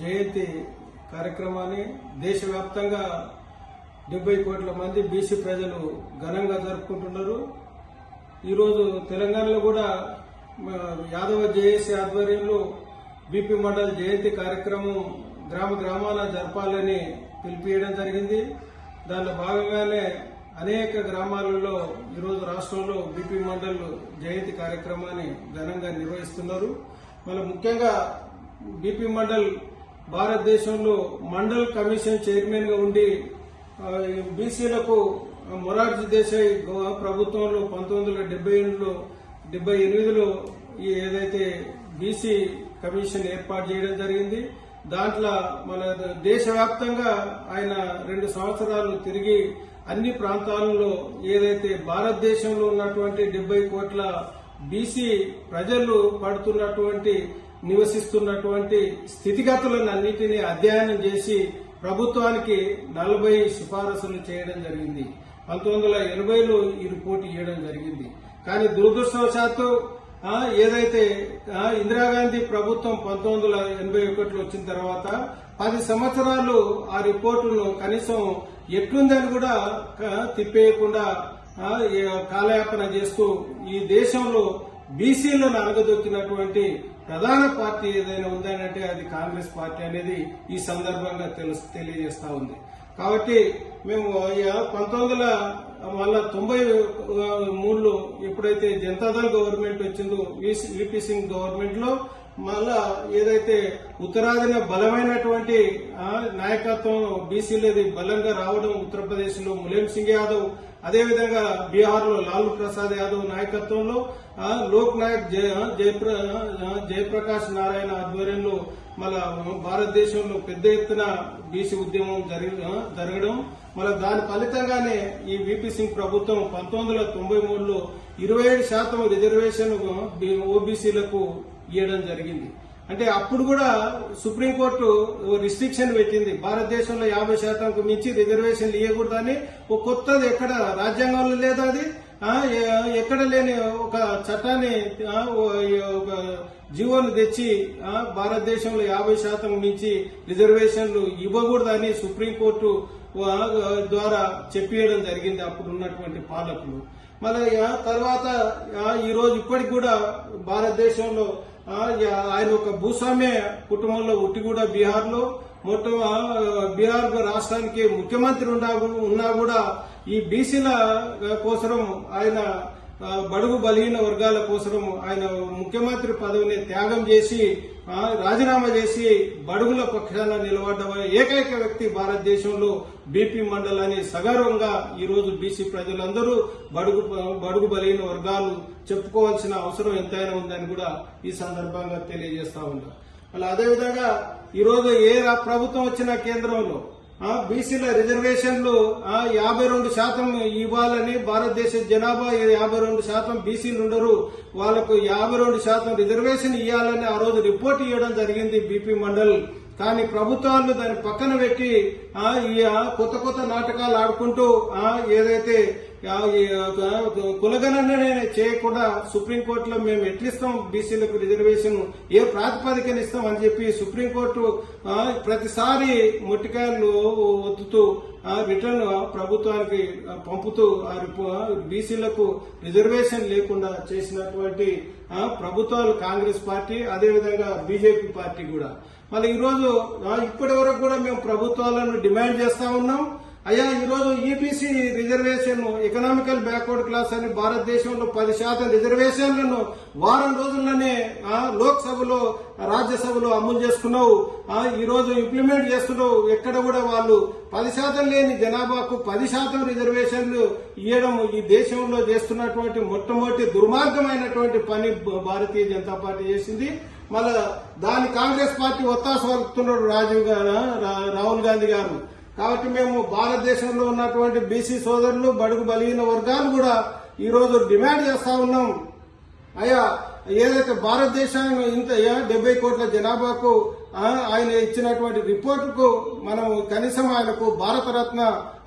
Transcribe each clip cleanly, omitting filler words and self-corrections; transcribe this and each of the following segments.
జయంతి కార్యక్రమాన్ని దేశవ్యాప్తంగా 70 కోట్ల మంది బీసీ ప్రజలు ఘనంగా జరుపుకుంటున్నారు. ఈరోజు తెలంగాణలో కూడా యాదవ జేఏసీ ఆధ్వర్యంలో బీపీ మండల్ జయంతి కార్యక్రమం గ్రామాన జరపాలని పిలిపియడం జరిగింది. దానిలో భాగంగానే అనేక గ్రామాలలో ఈరోజు రాష్ట్రంలో బీపీ మండల్ జయంతి కార్యక్రమాన్ని ఘనంగా నిర్వహిస్తున్నారు. మన ముఖ్యంగా బీపీ మండల్ భారతదేశంలో మండల్ కమిషన్ చైర్మన్ గా ఉండి బీసీలకు మొరార్జీ దేశాయ్ ప్రభుత్వంలో 1978లో ఏదైతే బీసీ కమిషన్ ఏర్పాటు చేయడం జరిగింది. దాంట్లో మన దేశవ్యాప్తంగా ఆయన 2 సంవత్సరాలు తిరిగి అన్ని ప్రాంతాలలో ఏదైతే భారతదేశంలో ఉన్నటువంటి 70 కోట్ల బీసీ ప్రజలు పడుతున్నటువంటి నివసిస్తున్నటువంటి స్థితిగతులను అన్నిటినీ అధ్యయనం చేసి ప్రభుత్వానికి 40 సిఫారసులు చేయడం జరిగింది. 1980లో ఈ రిపోర్ట్ ఇవ్వడం జరిగింది. కానీ దురదృష్టవశాత్తు ఏదైతే ఇందిరాగాంధీ ప్రభుత్వం 1981లో వచ్చిన తర్వాత 10 సంవత్సరాలు ఆ రిపోర్టును కనీసం ఎట్లుందని కూడా తిప్పేయకుండా కాలయాపన చేస్తూ ఈ దేశంలో బీసీలను అనగదొక్కినటువంటి ప్రధాన పార్టీ ఏదైనా ఉందనంటే అది కాంగ్రెస్ పార్టీ అనేది ఈ సందర్భంగా తెలియజేస్తా ఉంది. కాబట్టి మేము 1993లో ఎప్పుడైతే జనతాదళ్ గవర్నమెంట్ వచ్చిందో వీపీ సింగ్ గవర్నమెంట్ లో మళ్ళా ఏదైతే ఉత్తరాదిన బలమైనటువంటి నాయకత్వం బీసీలది బలంగా రావడం ఉత్తరప్రదేశ్ లో ములాయం సింగ్ యాదవ్, అదేవిధంగా బీహార్ లో లాలూ ప్రసాద్ యాదవ్ నాయకత్వంలో లోక్ నాయక్ జయప్రకాష్ నారాయణ ఆధ్వర్యంలో మన భారతదేశంలో పెద్ద ఎత్తున బీసీ ఉద్యమం జరగడం, మళ్ళీ దాని ఫలితంగానే ఈ వీపీ సింగ్ ప్రభుత్వం 1993లో 27% రిజర్వేషన్ ఓబీసీలకు ఇవ్వడం జరిగింది. అంటే అప్పుడు కూడా సుప్రీంకోర్టు రిస్ట్రిక్షన్ పెట్టింది, భారతదేశంలో 50%కు మించి రిజర్వేషన్లు ఇవ్వకూడదని. ఒక కొత్తది ఎక్కడ రాజ్యాంగంలో లేదా అది ఎక్కడ లేని ఒక చట్టాన్ని ఒక జీవోను తెచ్చి భారతదేశంలో 50% మించి రిజర్వేషన్లు ఇవ్వకూడదని సుప్రీంకోర్టు ద్వారా చెప్పియడం జరిగింది అప్పుడు ఉన్నటువంటి పాలకులు. మళ్ళీ తర్వాత ఈ రోజు ఇప్పటికి కూడా భారతదేశంలో ఆయన ఒక భూస్వామ్య కుటుంబంలో ఉట్టి కూడా బీహార్ లో మొత్తం బీహార్ రాష్ట్రానికి ముఖ్యమంత్రి ఉన్నా కూడా ఈ బీసీల కోసం ఆయన బడుగు బలహీన వర్గాల కోసం ఆయన ముఖ్యమంత్రి పదవిని త్యాగం చేసి రాజీనామా చేసి బడుగుల పక్షాన నిలబడ్డ ఏకైక వ్యక్తి భారతదేశంలో బీపీ మండల్ అని సగర్వంగా ఈ రోజు బీసీ ప్రజలందరూ బడుగు బలహీన వర్గాలు చెప్పుకోవాల్సిన అవసరం ఎంతైనా ఉందని కూడా ఈ సందర్భంగా తెలియజేస్తా ఉన్నారు. మళ్ళీ అదేవిధంగా ఈరోజు ఏ ప్రభుత్వం వచ్చిన కేంద్రంలో బీసీల రిజర్వేషన్లు 52% ఇవ్వాలని, భారతదేశ జనాభా 52% బీసీలు ఉండరు, వాళ్లకు 52% రిజర్వేషన్ ఇవ్వాలని ఆ రోజు రిపోర్ట్ ఇవ్వడం జరిగింది బీపీ మండల్. కానీ ప్రభుత్వాలు దాన్ని పక్కన పెట్టి కొత్త నాటకాలు ఆడుకుంటూ ఏదైతే కులగణనే చేయకుండా సుప్రీంకోర్టులో మేము ఎట్లిస్తాం బీసీలకు రిజర్వేషన్, ఏ ప్రాతిపదికన ఇస్తాం అని చెప్పి సుప్రీంకోర్టు ప్రతిసారి మొట్టికాయలు ఒత్తుతూ రిటర్న్ ప్రభుత్వానికి పంపుతూ బీసీలకు రిజర్వేషన్ లేకుండా చేసినటువంటి ప్రభుత్వాలు కాంగ్రెస్ పార్టీ, అదేవిధంగా బీజేపీ పార్టీ కూడా. మళ్ళీ ఈరోజు ఇప్పటి వరకు కూడా మేము ప్రభుత్వాలను డిమాండ్ చేస్తా ఉన్నాం. అయ్యా ఈరోజు EBC reservation economical backward class అని భారతదేశంలో 10% రిజర్వేషన్లను వారం రోజుల్లోనే లోక్సభలో రాజ్యసభలో అమలు చేసుకున్నావు, ఈ రోజు ఇంప్లిమెంట్ చేస్తున్నావు. ఎక్కడ కూడా వాళ్ళు 10% లేని జనాభాకు 10% రిజర్వేషన్లు ఇవ్వడం ఈ దేశంలో చేస్తున్నటువంటి మొట్టమొదటి దుర్మార్గమైనటువంటి పని భారతీయ జనతా పార్టీ చేసింది. మళ్ళా దాని కాంగ్రెస్ పార్టీ ఒత్తాస పలుకుతున్నాడు రాహుల్ గాంధీ గారు. కాబట్టి మేము భారతదేశంలో ఉన్నటువంటి బీసీ సోదరులు బడుగు బలహీన వర్గాలు కూడా ఈ రోజు డిమాండ్ చేస్తా ఉన్నాం. అయ్యా ఏదైతే భారతదేశాన్ని ఇంత 70 కోట్ల జనాభాకు ఆయన ఇచ్చినటువంటి రిపోర్టుకు మనం కనీసం ఆయనకు భారతరత్న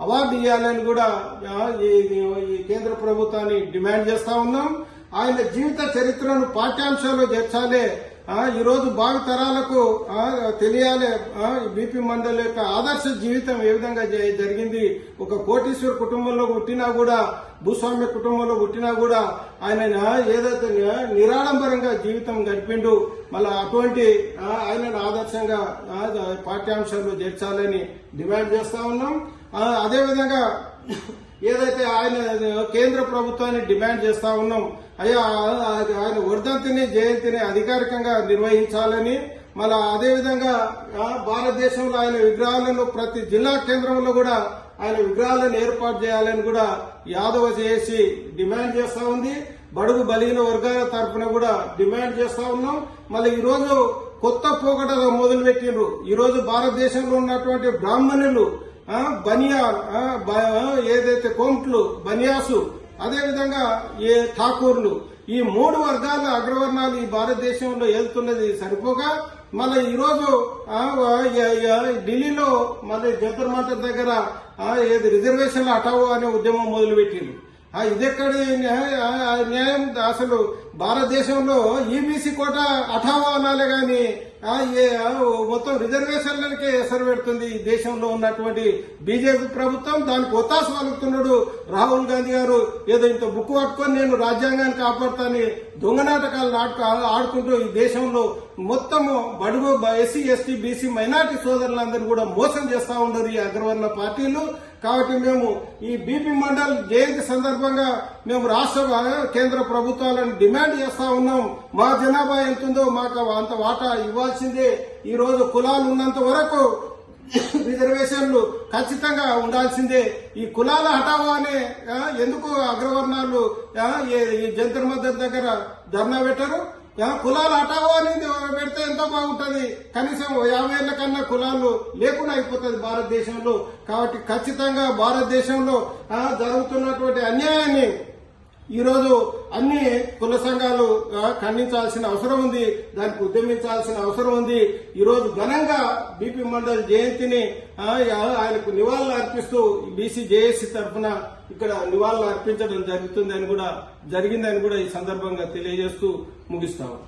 అవార్డు ఇవ్వాలని కూడా ఈ కేంద్ర ప్రభుత్వాన్ని డిమాండ్ చేస్తా ఉన్నాం. ఆయన జీవిత చరిత్రను పాఠ్యాంశాల్లో చేర్చాలి. ఈ రోజు భావి తరాలకు తెలియాలి బీపీ మండల్ యొక్క ఆదర్శ జీవితం ఏ విధంగా జరిగింది. ఒక కోటీశ్వర కుటుంబంలో పుట్టినా కూడా, భూస్వామ్య కుటుంబంలో పుట్టినా కూడా ఆయన ఏదైతే నిరాడంబరంగా జీవితం గడిపిండు. మళ్ళా అటువంటి ఆయనను ఆదర్శంగా పాఠ్యాంశాల్లో చేర్చాలని డిమాండ్ చేస్తా ఉన్నాం. అదేవిధంగా ఏదైతే ఆయన కేంద్ర ప్రభుత్వాన్ని డిమాండ్ చేస్తా ఉన్నాం, అయ్యా ఆయన వర్ధంతిని జయంతిని అధికారికంగా నిర్వహించాలని, మళ్ళా అదేవిధంగా భారతదేశంలో ఆయన విగ్రహాలను ప్రతి జిల్లా కేంద్రంలో కూడా ఆయన విగ్రహాలను ఏర్పాటు చేయాలని కూడా యాదవ చేసి డిమాండ్ చేస్తా ఉంది. బడుగు బలహీన వర్గాల తరఫున కూడా డిమాండ్ చేస్తా ఉన్నాం. మళ్ళీ ఈ రోజు కొత్త పోకడలు మొదలు పెట్టిండ్రు. ఈ రోజు భారతదేశంలో ఉన్నటువంటి బ్రాహ్మణులు, బనియాల్, ఏదైతే కోంట్లు, బనియాసు, అదేవిధంగా ఠాకూర్లు, ఈ 3 వర్గాల అగ్రవర్ణాలు ఈ భారతదేశంలో వెళ్తున్నది సరిపోగా మళ్ళీ ఈ రోజు ఢిల్లీలో మళ్ళీ జంతర్ మంతర్ దగ్గర ఏది రిజర్వేషన్లు హటావో అనే ఉద్యమం మొదలుపెట్టింది. ఇదెక్కడి న్యాయం? అసలు భారతదేశంలో ఈబీసీ కోట హఠావో అనాలే గాని మొత్తం రిజర్వేషన్లకే ఎసరు పెడుతుంది ఈ దేశంలో ఉన్నటువంటి బీజేపీ ప్రభుత్వం. దానికి ఒత్తాస పలుకుతున్నాడు రాహుల్ గాంధీ గారు. ఏదో ఇంత బుక్ పట్టుకొని నేను రాజ్యాంగాన్ని కాపాడుతాని దొంగ నాటకాలు ఆడుకుంటూ ఈ దేశంలో మొత్తము బడుగు ఎస్సీ, ఎస్టీ, బీసీ, మైనార్టీ సోదరులందరూ కూడా మోసం చేస్తా ఉన్నారు ఈ అగ్రవర్ణ పార్టీలు. కాబట్టి మేము ఈ బీపీ మండల్ జయంతి సందర్భంగా మేము రాష్ట్ర కేంద్ర ప్రభుత్వాలను డిమాండ్ చేస్తా ఉన్నాం. మా జనాభా ఎంతుందో మాకు అంత వాటా ఇవ్వాల్సిందే. ఈ రోజు కులాలు ఉన్నంత వరకు రిజర్వేషన్లు ఖచ్చితంగా ఉండాల్సిందే. ఈ కులాల హఠావో అనే ఎందుకు అగ్రవర్ణాలు ఈ జంతర్ మంతర్ దగ్గర ధర్నా పెట్టరు? కులాలు హఠావో అనేది పెడితే ఎంతో బాగుంటది. కనీసం 50 ఏళ్ల కన్నా కులాలు లేకుండా అయిపోతుంది భారతదేశంలో. కాబట్టి ఖచ్చితంగా భారతదేశంలో జరుగుతున్నటువంటి అన్యాయాన్ని ఈరోజు అన్ని కుల సంఘాలు ఖండించాల్సిన అవసరం ఉంది, దానికి ఉద్యమించాల్సిన అవసరం ఉంది. ఈరోజు ఘనంగా బీపీ మండల్ జయంతిని ఆయనకు నివాళులు అర్పిస్తూ బీసీ జేఏసీ తరఫున ఇక్కడ నివాళులు అర్పించడం జరిగిందని కూడా ఈ సందర్భంగా తెలియజేస్తూ ముగిస్తాము.